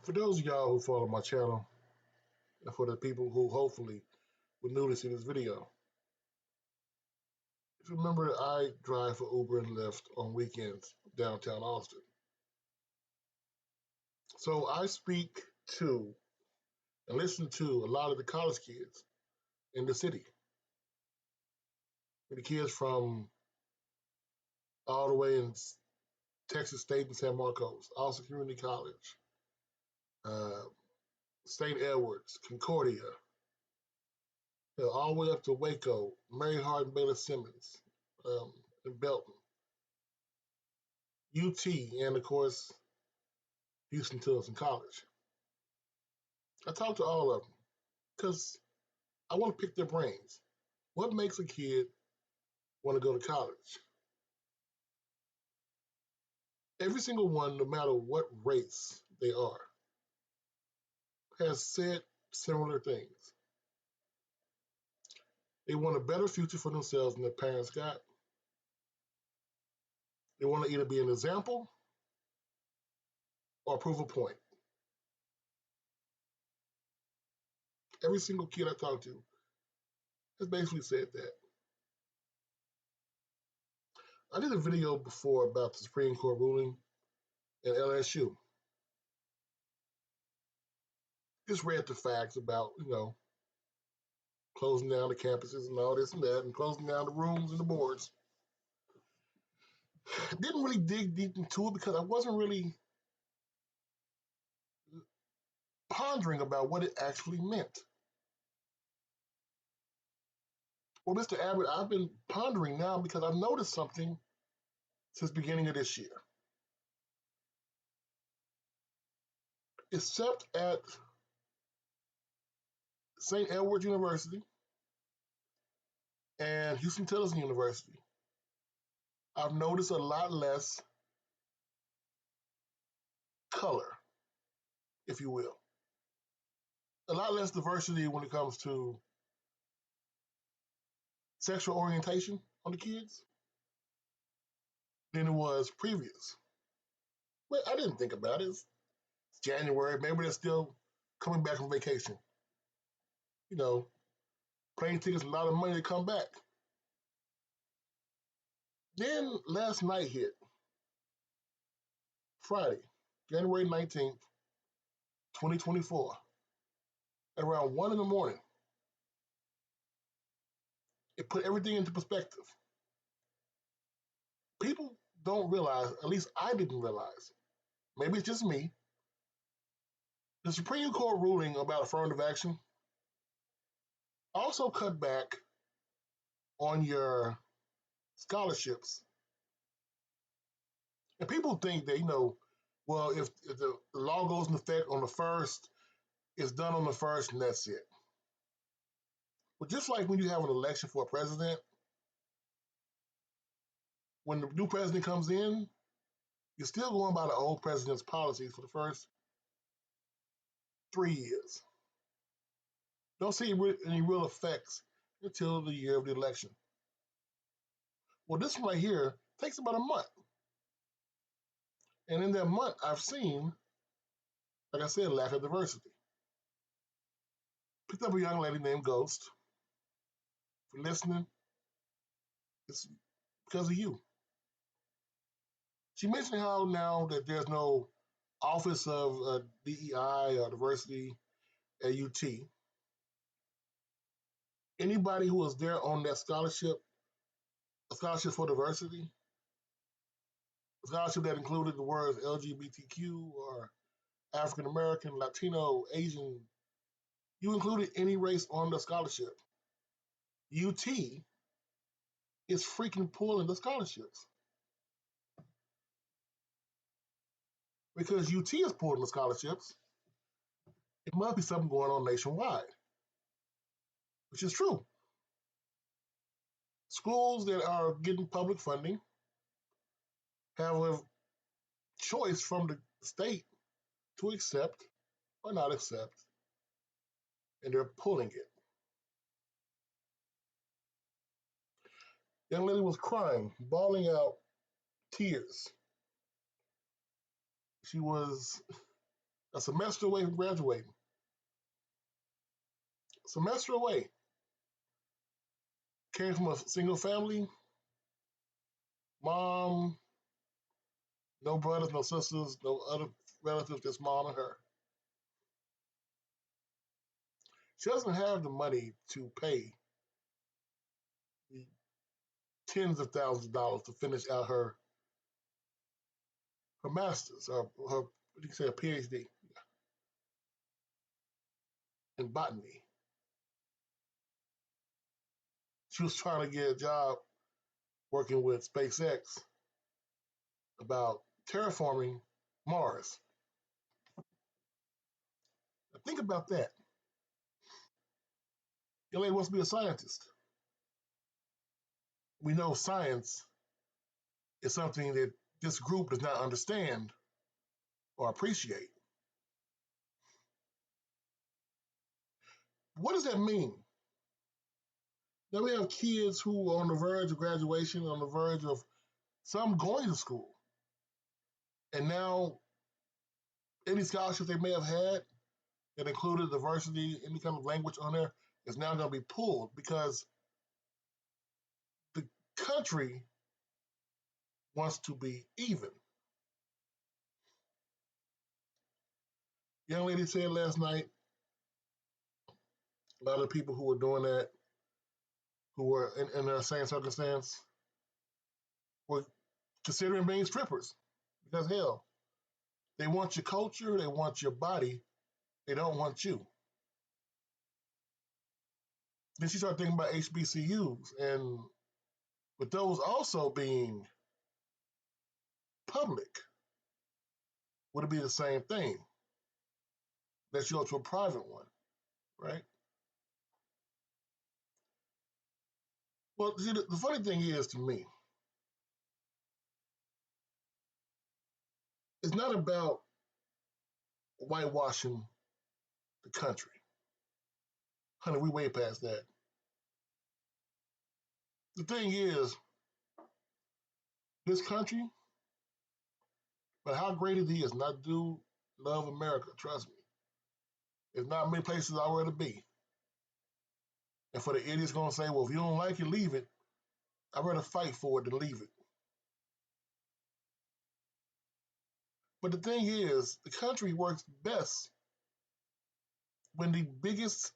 For those of y'all who follow my channel, and for the people who hopefully will notice in this video, just remember that I drive for Uber and Lyft on weekends downtown Austin. So I speak to and listen to a lot of the college kids in the city. The kids from all the way in Texas State and San Marcos, Austin Community College, uh, St. Edwards, Concordia, all the way up to Waco, Mary Hardin, Baylor Simmons, and Belton, UT, and of course, Houston Tilson College. I talk to all of them because I want to pick their brains. What makes a kid want to go to college? Every single one, no matter what race they are, has said similar things. They want a better future for themselves than their parents got. They want to either be an example or prove a point. Every single kid I talk to has basically said that. I did a video before about the Supreme Court ruling in LSU. Just read the facts about, closing down the campuses and all this and that, and closing down the rooms and the boards. I didn't really dig deep into it because I wasn't really pondering about what it actually meant. Well, Mr. Abbott, I've been pondering now because I've noticed something since the beginning of this year. Except at St. Edward's University and Houston Tilson University, I've noticed a lot less color, if you will. A lot less diversity when it comes to sexual orientation on the kids than it was previous. But I didn't think about it. It's January. Maybe they're still coming back from vacation. Plane tickets, a lot of money to come back. Then last night hit, Friday, January 19th, 2024, at around 1 in the morning. It put everything into perspective. People don't realize, at least I didn't realize, maybe it's just me, the Supreme Court ruling about affirmative action also cut back on your scholarships. And people think that, well, if the law goes into effect on the 1st, it's done on the 1st and that's it. But just like when you have an election for a president, when the new president comes in, you're still going by the old president's policies for the first 3 years. Don't see any real effects until the year of the election. Well, this one right here takes about a month. And in that month, I've seen, like I said, lack of diversity. Picked up a young lady named Ghost. For listening, it's because of you. She mentioned how now that there's no Office of DEI or Diversity at UT, anybody who was there on that scholarship, a scholarship for diversity, a scholarship that included the words LGBTQ or African American, Latino, Asian, you included any race on the scholarship. UT is freaking pulling the scholarships. Because UT is pulling the scholarships, it must be something going on nationwide, which is true. Schools that are getting public funding have a choice from the state to accept or not accept, and they're pulling it. Young lady was crying, bawling out tears. She was A semester away from graduating. A semester away. Came from a single family, mom, no brothers, no sisters, no other relatives, just mom and her. She doesn't have the money to pay the tens of thousands of dollars to finish out her master's, or her, what do you say, a PhD in botany. She was trying to get a job working with SpaceX about terraforming Mars. Now think about that. Young lady wants to be a scientist. We know science is something that this group does not understand or appreciate. What does that mean? Now we have kids who are on the verge of graduation, on the verge of some going to school. And now any scholarship they may have had that included diversity, any kind of language on there, is now going to be pulled because the country wants to be even. Young lady said last night, a lot of people who were doing that, who were in the same circumstance, were considering being strippers. Because hell, they want your culture, they want your body, they don't want you. Then she started thinking about HBCUs, and with those also being public, would it be the same thing? That you go to a private one, right? Well, see, the funny thing is to me, it's not about whitewashing the country. Honey, we way past that. The thing is, this country, but how great it is, and I do love America, trust me. There's not many places I'd rather be. And for the idiots gonna say, well, if you don't like it, leave it, I'd rather fight for it than leave it. But the thing is, the country works best when the biggest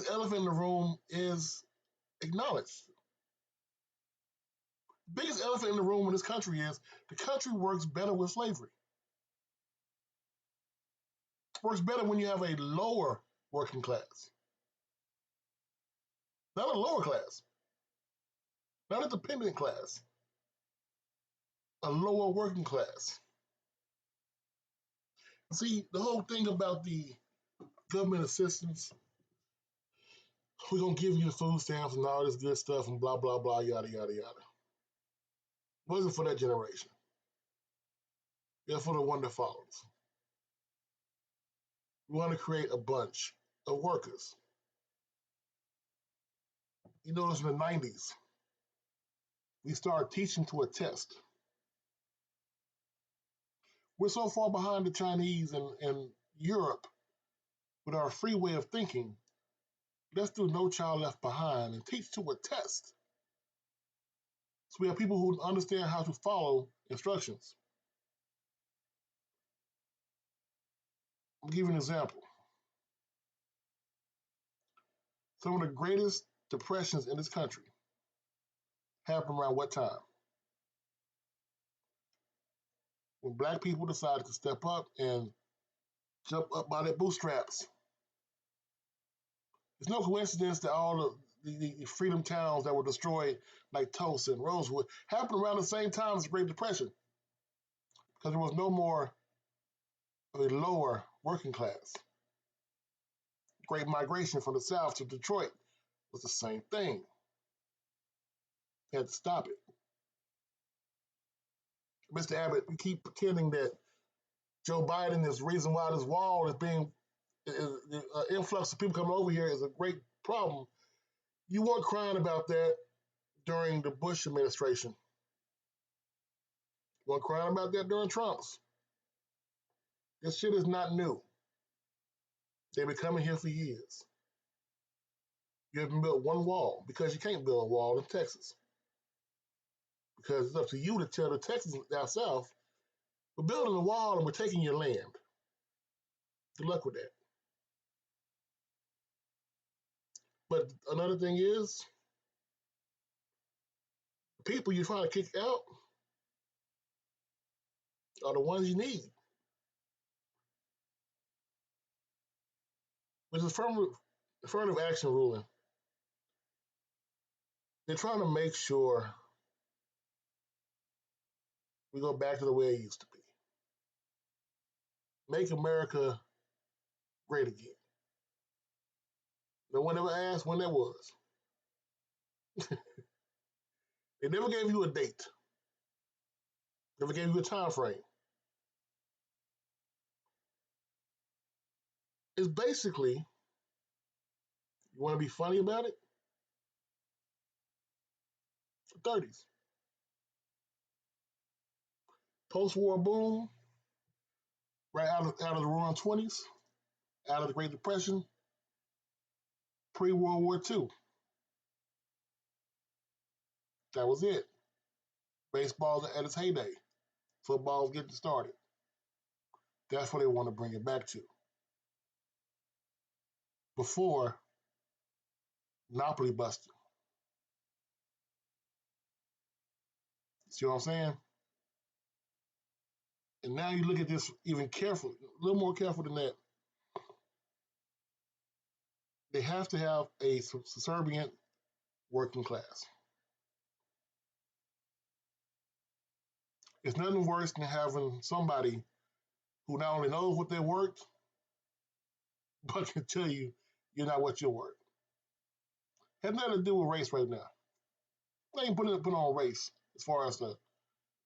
elephant in the room is acknowledged. The biggest elephant in the room in this country is the country works better with slavery. It works better when you have a lower working class. Not a lower class, not a dependent class, a lower working class. See, the whole thing about the government assistance, we're gonna give you the food stamps and all this good stuff and blah blah blah, yada yada yada. It wasn't for that generation. It's for the one that follows. We want to create a bunch of workers. You notice in the 90s, we started teaching to a test. We're so far behind the Chinese and Europe with our free way of thinking. Let's do No Child Left Behind and teach to a test. So we have people who understand how to follow instructions. I'll give you an example. Some of the greatest depressions in this country happened around what time? When black people decided to step up and jump up by their bootstraps. It's no coincidence that all the freedom towns that were destroyed, like Tulsa and Rosewood, happened around the same time as the Great Depression, because there was no more of a lower working class. Great migration from the South to Detroit was the same thing. They had to stop it. Mr. Abbott, we keep pretending that Joe Biden is the reason why this wall is being, the influx of people coming over here is a great problem. You weren't crying about that during the Bush administration. weren't crying about that during Trump's. This shit is not new. They've been coming here for years. You haven't built one wall because you can't build a wall in Texas. Because it's up to you to tell the Texans down south, we're building a wall and we're taking your land. Good luck with that. But another thing is, the people you're trying to kick out are the ones you need. With the affirmative action ruling, they're trying to make sure we go back to the way it used to be. Make America great again. No one ever asked when that was. They never gave you a date. Never gave you a time frame. It's basically, you want to be funny about it? The 30s. Post-war boom, right out of the roaring 20s, out of the Great Depression, pre-World War II. That was it. Baseball's at its heyday. Football's getting started. That's what they want to bring it back to. Before monopoly busting. See what I'm saying? And now you look at this even carefully, a little more careful than that. They have to have a subservient working class. It's nothing worse than having somebody who not only knows what they're worth, but can tell you you're not what you're worth. Has nothing to do with race right now. They ain't put on race as far as the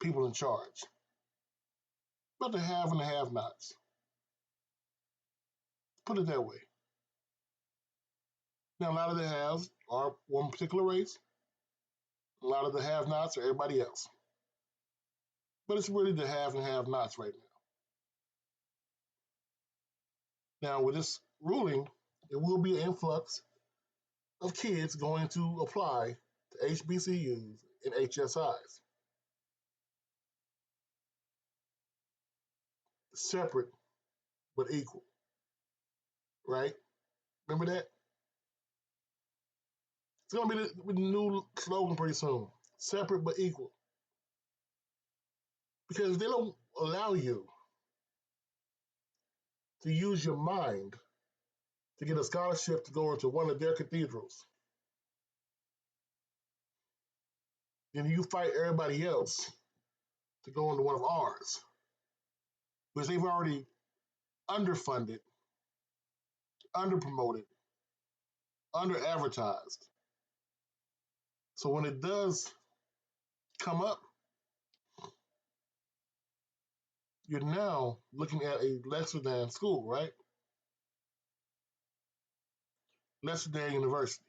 people in charge, but the have and the have-nots. Put it that way. Now, a lot of the haves are one particular race. A lot of the have-nots are everybody else. But it's really the have and have-nots right now. Now, with this ruling, there will be an influx of kids going to apply to HBCUs and HSIs. Separate but equal. Right? Remember that? It's going to be the new slogan pretty soon. Separate but equal. Because they don't allow you to use your mind to get a scholarship to go into one of their cathedrals. Then you fight everybody else to go into one of ours, because they've already underfunded, underpromoted, under-advertised. So when it does come up, you're now looking at a lesser than school, right? Lesser than university.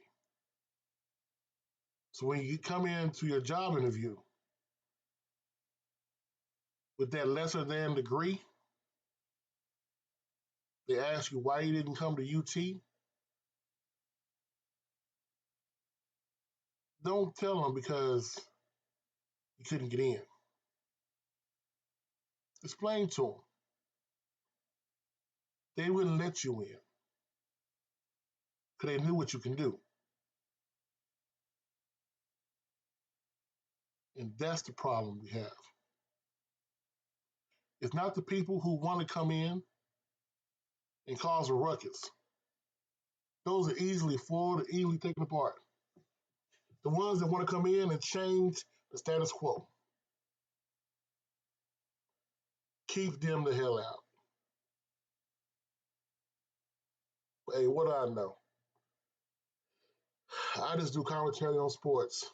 So when you come into your job interview with that lesser than degree, they ask you why you didn't come to UT. Don't tell them because you couldn't get in. Explain to them. They wouldn't let you in because they knew what you can do. And that's the problem we have. It's not the people who want to come in and cause a ruckus. Those are easily foiled, easily taken apart. The ones that want to come in and change the status quo, keep them the hell out. But hey, what do I know? I just do commentary on sports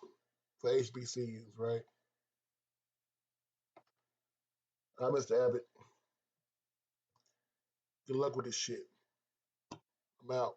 for HBCUs, right? I'm Mr. Abbott. Good luck with this shit. I'm out.